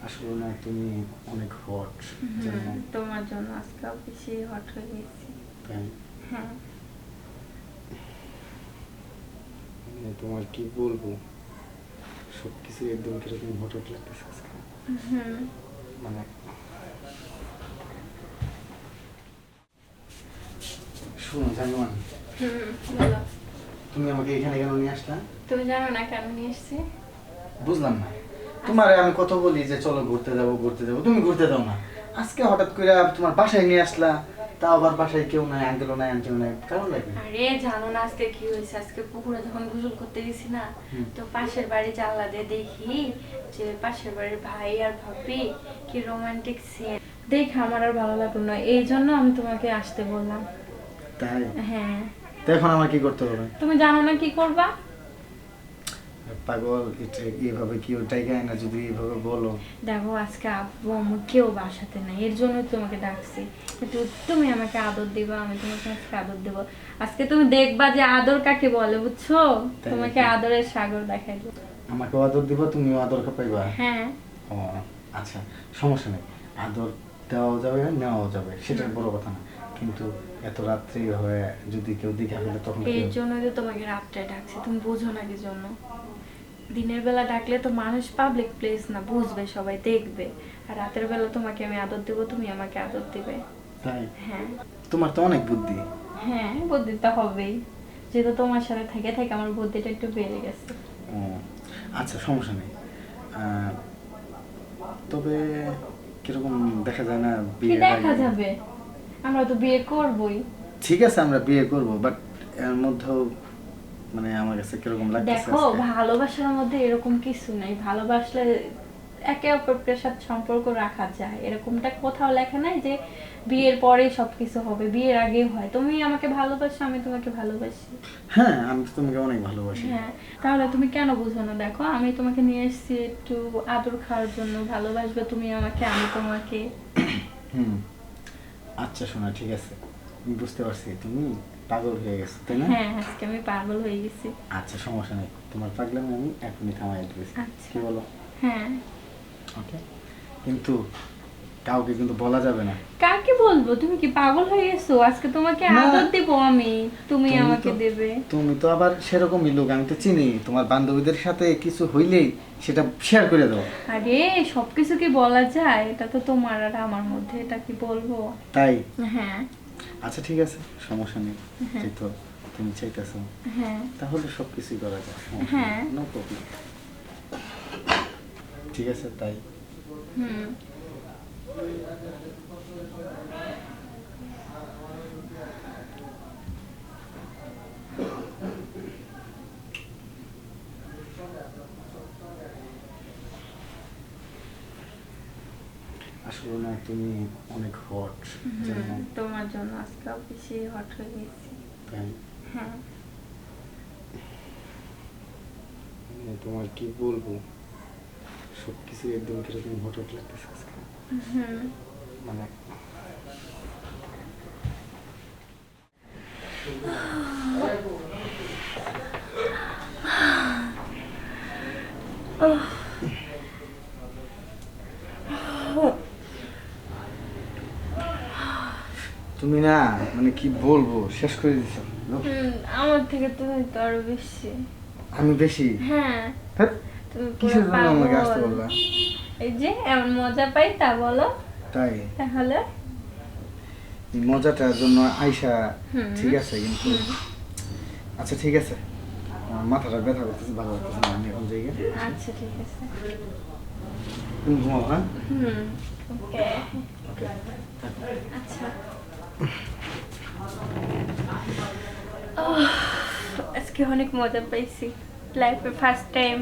আসলে না তুমি অনেক হট জানো। তোমার জন্য আজকে বেশি হট হয়ে গেছি। তাই হ্যাঁ তোমার কি বলবো, সবকিছু একদম কিরকম হঠাৎ লাগতেছে আজকে। মানে শোনো জানোয়ান, বলো। তুমি আমাকে এখানে কেন নিয়ে আসলা? তুমি জানো না কেন নিয়ে এসেছি? বুঝলাম না। তোমারে আমি কত বলি যে চলো ঘুরতে যাবো ঘুরতে যাবো, তুমি ঘুরতে দাও না। আজকে হঠাৎ করে তোমার বাসায় নিয়ে আসলা, তাও আবার বাসায় কেউ নাই, আঙ্কেলও নাই, আন্টিও নাই, কারণ লাগে। আরে জানো না আজকে কি হয়েছে? আজকে পুকুরে যখন গোসল করতে গেছি না, তো পাশের বাড়ি জানলা দিয়ে দেখি যে পাশের বাড়ির ভাই আর ভাবি কি রোমান্টিক সিন দেখে আমার আর ভালো লাগলো না, এই জন্য আমি তোমাকে আসতে বললাম। তাই? হ্যাঁ। তো এখন আমার কি করতে হবে? তুমি জানো না কি করবা? পাগল, এটা এইভাবে কি ওটাই গায় না, যদি এইভাবে বলো। দেখো আজকে আব্বু আম্মু কেউ বাসাতে নাই, এর জন্য তোমাকে ডাকছি। একটু তুমি আমাকে আদর দিবা, আমি তোমাকে আজকে আদর দেবো। আজকে তুমি দেখবা যে আদর কাকে বলে, বুঝছো? তোমাকে আদরের সাগর দেখাই দেবো। আমাকে আদর দিবা, তুমিও আদর পাইবা? হ্যাঁ। ও আচ্ছা, সমস্যা নেই। আদর দেওয়াও যাবে, নেওয়াও যাবে, সেটা বড় কথা না। কিন্তু এত রাত্রি হয়ে যদি কেউ দেখে ফেলে তখন এর জন্যই তো তোমাকে রাত্রে ডাকছি, তুমি বুঝো না কি জন্য? দিনের বেলা ডাকলে তো মানুষ পাবলিক প্লেস না, বুঝবে, সবাই দেখবে। আর রাতের বেলা তোমাকে আমি আদর দেবো, তুমি আমাকে আদর দিবে। তাই? হ্যাঁ। তোমার তো অনেক বুদ্ধি। হ্যাঁ, বুদ্ধি তো হবেই, যেহেতু তোমার সাথে থেকে থেকে আমার বুদ্ধিটা একটু বেড়ে গেছে। ও আচ্ছা, সমস্যা নেই। তবে কিরকম দেখা যায় না কি বিয়ে? দেখা যাবে? আমরা তো বিয়ে করবই। ঠিক আছে, আমরা বিয়ে করব, বাট এর মধ্যেও মানে আমার কাছে কিরকম লাগতেছে দেখো, আজকে। ভালোবাসার মধ্যে এরকম কিছু নাই, ভালোবাসলে একে অপরের সাথে সম্পর্ক রাখা যায়, এরকমটা কোথাও লেখা নাই যে বিয়ের পরেই সবকিছু হবে, বিয়ের আগেই হয়। তুমি আমাকে ভালোবাসো, আমি তোমাকে ভালোবাসি। হ্যাঁ, আমি তো তোমাকে অনেক ভালোবাসি। হ্যাঁ, তাহলে তুমি কেন বুঝো না? দেখো আমি তোমাকে নিয়ে এসেছি একটু আদর খাওয়ার জন্য, ভালোবাসবে তুমি আমাকে, আমি তোমাকে। হুম, আচ্ছা শোনা, ঠিক আছে, আমি বুঝতে পারছি তুমি পাগল হয়ে গেছো, তাই না? হ্যাঁ, আজকে আমি পাগল হয়ে গেছি। আচ্ছা, সমস্যা নেই, তোমার পাগলামি আমি এখনই থামাই দিয়েছি। আচ্ছা। কি বলো? হ্যাঁ। ওকে, কিন্তু কাউকে কিন্তু বলা যাবে না। কাকে বলবো? তুমি কি পাগল হয়ে গেছো? আজকে তোমাকে না। আদর দেব আমি, তুমি আমাকে তো- দেবে। তুমি তো আবার সেরকমই লোক, আমি তো চিনি। তোমার বান্ধবীদের সাথে কিছু হইলেই সেটা শেয়ার করে দাও। আরে সবকিছু কি বলা যায়? এটা তো তোমার আর আমার মধ্যে, এটা কি বলবো? তাই? হ্যাঁ। আচ্ছা ঠিক আছে, সমস্যা নেই। যেহেতু তুমি চাইতেছো, হ্যাঁ। তাহলে সবকিছুই করা যায়। হ্যাঁ। No problem. ঠিক আছে, তাই। হুম। আসলে না তুমি অনেক হট জানো। তোমার জন্য আজকে বেশি হট হয়ে গেছি। তাই? হ্যাঁ। তোমার কি বলবো, সবকিছু একদম কিরকম হঠাৎ লাগতেছে আজকে। মানে তুমি না, মানে কি বলবো, শেষ করে দিছো। আমার থেকে তুমি তো আরো বেশি। আমি বেশি? হ্যাঁ। ধ্যাৎ, তুমি পুরো কিসের জন্য আমাকে আসতে পাগল। বললা? এই যে এমন মজা পাই তা বলো। তাই? তাহলে এই মজাটার জন্য আইসা, ঠিক আছে, কিন্তু আচ্ছা ঠিক আছে, আমার মাথাটা ব্যথা করতেছে, ভালো লাগতেছে না, আমি এখন যাই গে। আচ্ছা ঠিক আছে। তুমি ঘুমাও, হ্যাঁ? ওকে। ওকে। আচ্ছা। আজকে অনেক মজা পাইছি, লাইফে ফার্স্ট টাইম।